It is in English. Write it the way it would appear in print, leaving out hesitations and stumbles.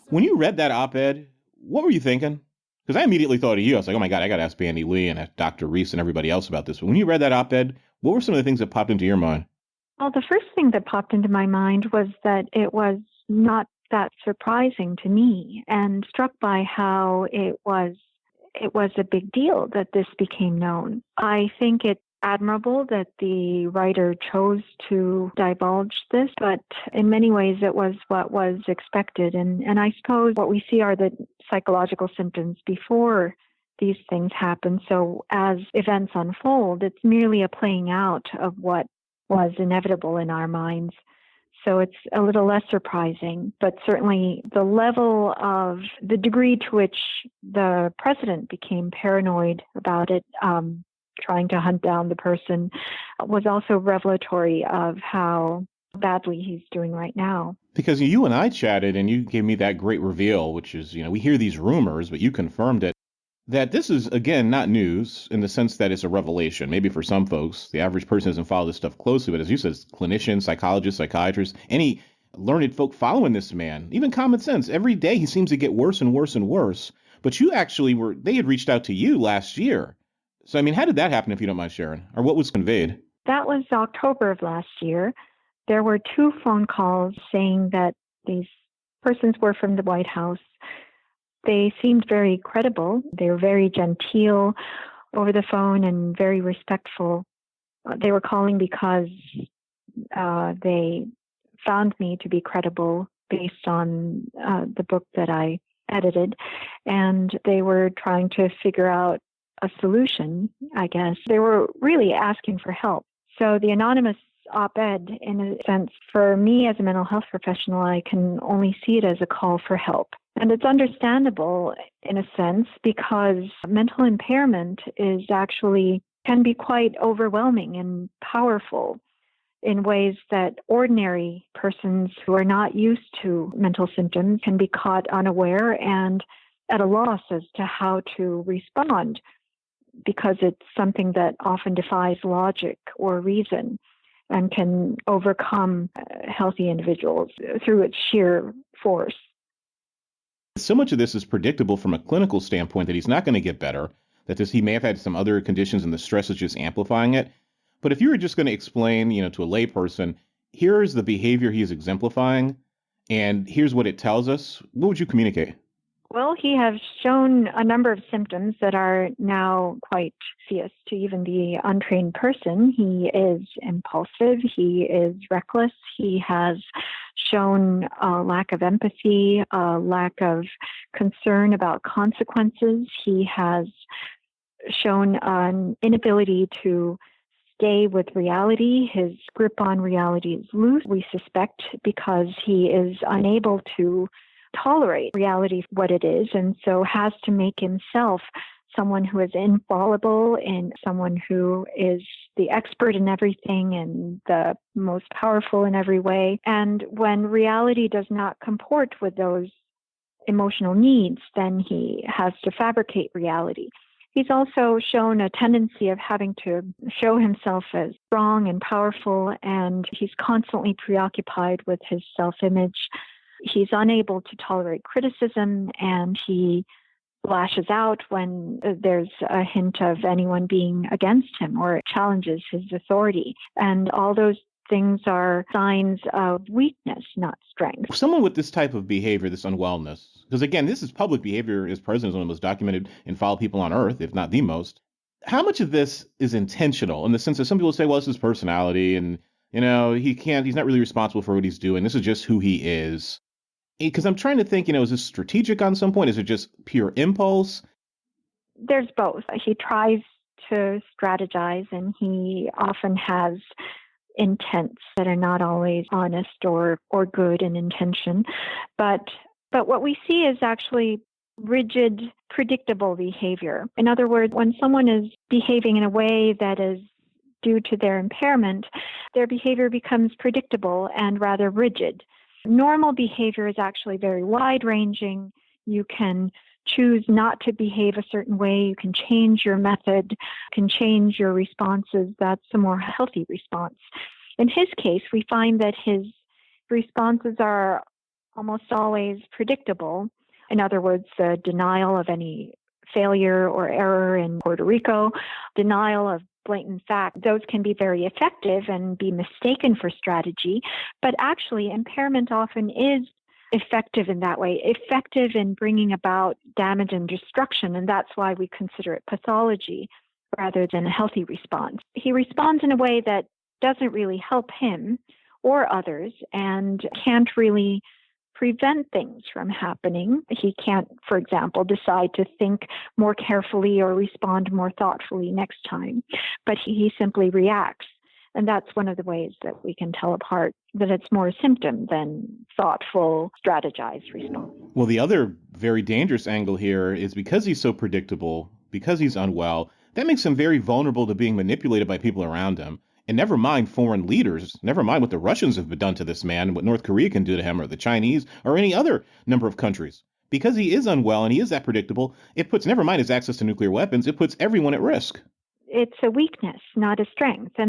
When you read that op-ed, what were you thinking? Because I immediately thought of you. I was like, oh my God, I got to ask Bandy Lee and Dr. Reese and everybody else about this. But when you read that op-ed, what were some of the things that popped into your mind? Well, the first thing that popped into my mind was that it was not that surprising to me, and struck by how it was a big deal that this became known. I think it's admirable that the writer chose to divulge this, but in many ways it was what was expected. And I suppose what we see are the psychological symptoms before these things happen. So as events unfold, it's merely a playing out of what was inevitable in our minds. So it's a little less surprising, but certainly the degree to which the president became paranoid about it, trying to hunt down the person, was also revelatory of how badly he's doing right now. Because you and I chatted and you gave me that great reveal, which is, we hear these rumors, but you confirmed it, that this is, again, not news in the sense that it's a revelation. Maybe for some folks, the average person doesn't follow this stuff closely, but as you said, clinicians, psychologists, psychiatrists, any learned folk following this man, even common sense, every day he seems to get worse and worse and worse. But you actually they had reached out to you last year. So, how did that happen, if you don't mind sharing? Or what was conveyed? That was October of last year. There were 2 phone calls saying that these persons were from the White House. They seemed very credible. They were very genteel over the phone and very respectful. They were calling because they found me to be credible based on the book that I edited, and they were trying to figure out a solution, I guess. They were really asking for help. So the anonymous op-ed, in a sense, for me as a mental health professional, I can only see it as a call for help. And it's understandable in a sense, because mental impairment can be quite overwhelming and powerful in ways that ordinary persons who are not used to mental symptoms can be caught unaware and at a loss as to how to respond, because it's something that often defies logic or reason and can overcome healthy individuals through its sheer force. So much of this is predictable from a clinical standpoint that he's not going to get better, that he may have had some other conditions and the stress is just amplifying it. But if you were just going to explain, to a layperson, here's the behavior he's exemplifying, and here's what it tells us, what would you communicate? Well, he has shown a number of symptoms that are now quite obvious to even the untrained person. He is impulsive. He is reckless. He has shown a lack of empathy, a lack of concern about consequences. He has shown an inability to stay with reality. His grip on reality is loose, we suspect, because he is unable to tolerate reality for what it is, and so has to make himself someone who is infallible and someone who is the expert in everything and the most powerful in every way. And when reality does not comport with those emotional needs, then he has to fabricate reality. He's also shown a tendency of having to show himself as strong and powerful, and he's constantly preoccupied with his self-image. He's unable to tolerate criticism, and he lashes out when there's a hint of anyone being against him or challenges his authority. And all those things are signs of weakness, not strength. Someone with this type of behavior, this unwellness, because again, this is public behavior as president, is one of the most documented and followed people on earth, if not the most. How much of this is intentional in the sense that some people say, well, it's his personality and, he's not really responsible for what he's doing. This is just who he is. Because I'm trying to think, is this strategic on some point? Is it just pure impulse? There's both. He tries to strategize, and he often has intents that are not always honest or good in intention. But what we see is actually rigid, predictable behavior. In other words, when someone is behaving in a way that is due to their impairment, their behavior becomes predictable and rather rigid. Normal behavior is actually very wide-ranging. You can choose not to behave a certain way. You can change your method, can change your responses. That's a more healthy response. In his case, we find that his responses are almost always predictable. In other words, the denial of any failure or error in Puerto Rico, denial of blatant fact, those can be very effective and be mistaken for strategy. But actually, impairment often is effective in that way, effective in bringing about damage and destruction. And that's why we consider it pathology rather than a healthy response. He responds in a way that doesn't really help him or others and can't really prevent things from happening. He can't, for example, decide to think more carefully or respond more thoughtfully next time, but he simply reacts. And that's one of the ways that we can tell apart that it's more a symptom than thoughtful, strategized response. Well, the other very dangerous angle here is because he's so predictable, because he's unwell, that makes him very vulnerable to being manipulated by people around him. And never mind foreign leaders, never mind what the Russians have done to this man, what North Korea can do to him, or the Chinese, or any other number of countries. Because he is unwell and he is that predictable, it puts, never mind his access to nuclear weapons, it puts everyone at risk. It's a weakness, not a strength. And